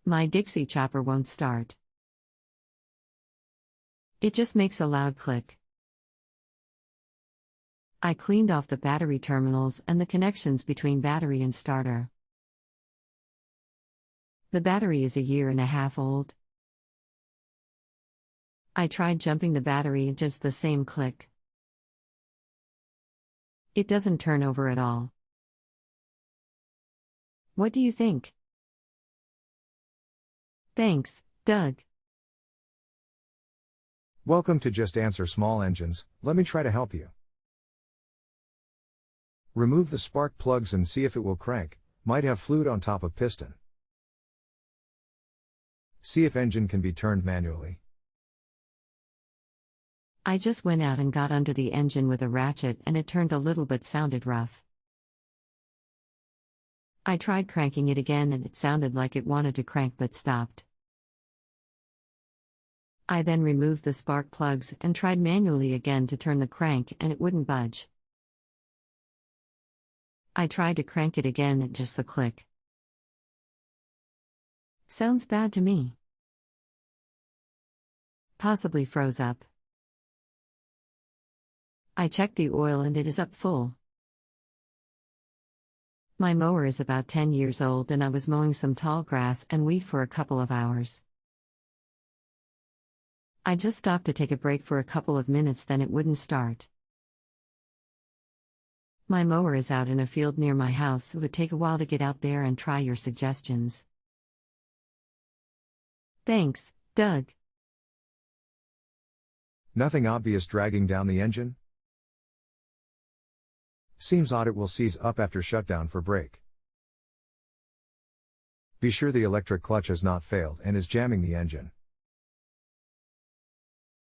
My Dixie chopper won't start. It just makes a loud click. I cleaned off the battery terminals and the connections between battery and starter. The battery is 1.5 years old. I tried jumping the battery and just the same click. It doesn't turn over at all. What do you think? Thanks, Doug. Welcome to Just Answer Small Engines. Let me try to help you. Remove the spark plugs and see if it will crank. Might have fluid on top of piston. See if engine can be turned manually. I just went out and got under the engine with a ratchet and it turned a little but sounded rough. I tried cranking it again and it sounded like it wanted to crank but stopped. I then removed the spark plugs and tried manually again to turn the crank and it wouldn't budge. I tried to crank it again and just the click. Sounds bad to me. Possibly froze up. I checked the oil and it is up full. My mower is about 10 years old and I was mowing some tall grass and weed for a couple of hours. I just stopped to take a break for a couple of minutes, then it wouldn't start. My mower is out in a field near my house, so it would take a while to get out there and try your suggestions. Thanks, Doug. Nothing obvious dragging down the engine? Seems odd it will seize up after shutdown for brake. Be sure the electric clutch has not failed and is jamming the engine.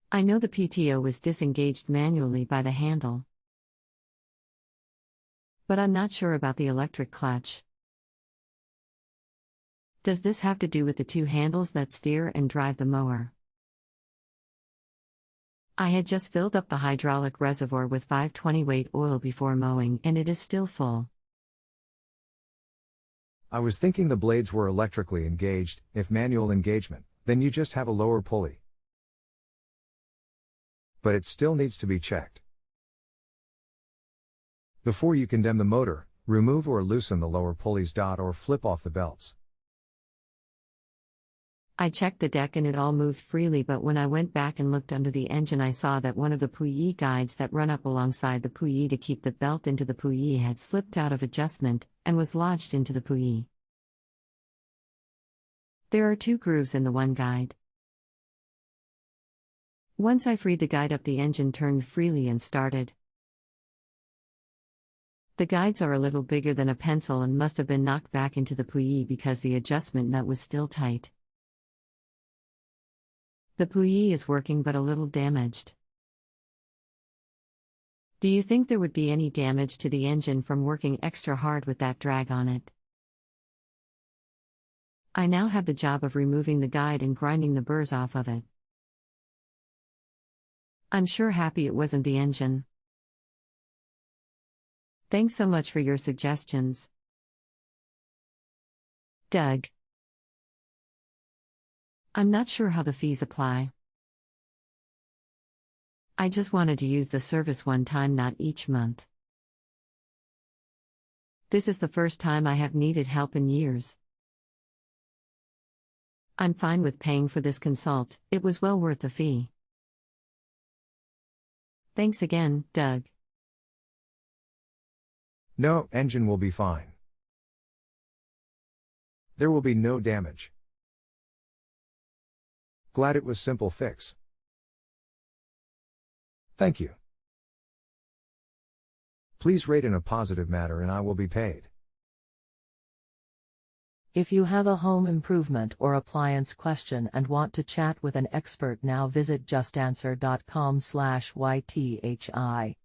I know the PTO was disengaged manually by the handle. But I'm not sure about the electric clutch. Does this have to do with the two handles that steer and drive the mower? I had just filled up the hydraulic reservoir with 520 weight oil before mowing and it is still full. I was thinking the blades were electrically engaged. If manual engagement, then you just have a lower pulley. But it still needs to be checked. Before you condemn the motor, remove or loosen the lower pulleys. Or flip off the belts. I checked the deck and it all moved freely, but when I went back and looked under the engine I saw that one of the pully guides that run up alongside the pully to keep the belt into the pully had slipped out of adjustment and was lodged into the pully. There are 2 grooves in the one guide. Once I freed the guide up, the engine turned freely and started. The guides are a little bigger than a pencil and must have been knocked back into the pully because the adjustment nut was still tight. The pully is working but a little damaged. Do you think there would be any damage to the engine from working extra hard with that drag on it? I now have the job of removing the guide and grinding the burrs off of it. I'm sure happy it wasn't the engine. Thanks so much for your suggestions, Doug. I'm not sure how the fees apply. I just wanted to use the service one time, not each month. This is the first time I have needed help in years. I'm fine with paying for this consult, it was well worth the fee. Thanks again, Doug. No, engine will be fine. There will be no damage. Glad it was simple fix. Thank you. Please rate in a positive manner and I will be paid. If you have a home improvement or appliance question and want to chat with an expert, now visit justanswer.com/ythi.